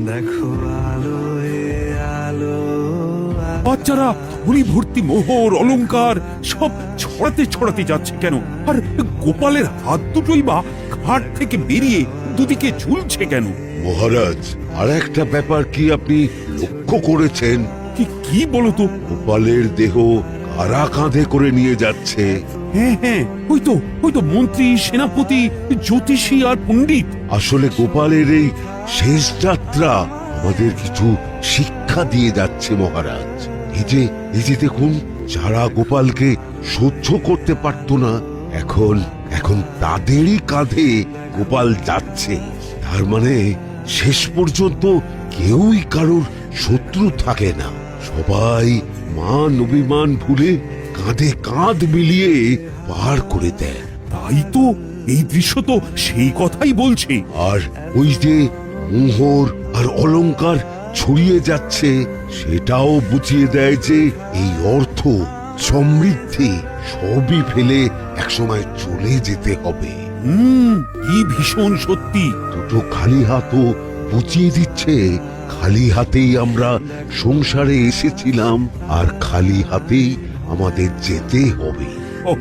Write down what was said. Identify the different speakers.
Speaker 1: দেখো আলোয় আলো
Speaker 2: বাচ্চারা ঝুড়ি ভর্তি মোহর অলংকার সব ছড়াতে ছড়াতে যাচ্ছে কেন? আর গোপালের হাত দুটোই বা ঘাট থেকে বেরিয়ে দুদিকে ঝুলছে কেন?
Speaker 3: মহারাজ, আর একটা ব্যাপার কি আপনি লক্ষ্য করেছেন?
Speaker 2: কি কি বলো তো?
Speaker 3: গোপালের দেহ কারা কাঁধে করে নিয়ে যাচ্ছে?
Speaker 2: হ্যাঁ হ্যাঁ, ওই তো মন্ত্রী, সেনাপতি, জ্যোতিষী আর পণ্ডিত।
Speaker 3: আসলে গোপালের এই শেষ যাত্রা আমাদের কিছু শিক্ষা দিয়ে যাচ্ছে মহারাজ। এই যে দেখুন, যারা গোপালকে সহ্য করতে পারত না, এখন তাদেরই কাঁধে গোপাল যাচ্ছে। তার মানে শেষ পর্যন্ত কেউই কারোর শত্রু থাকে না, সবাই মান অভিমান ভুলে কাঁধে কাঁধ মিলিয়ে পার করে দেয়।
Speaker 2: তাই তো, এই দৃশ্য তো সেই কথাই বলছে।
Speaker 3: আর ওই যে মোহর আর অলংকার ছড়িয়ে যাচ্ছে, সেটাও বুঝিয়ে দেয় যে এই অর্থ, সমৃদ্ধি সবই ফেলে একসময় চলে যেতে হবে।
Speaker 2: কি ভীষণ সত্যি।
Speaker 3: দুটো খালি হাতও বুঝিয়ে দিচ্ছে, খালি হাতেই আমরা সংসারে এসেছিলাম আর খালি হাতেই আমাদের যেতে হবে।
Speaker 2: ও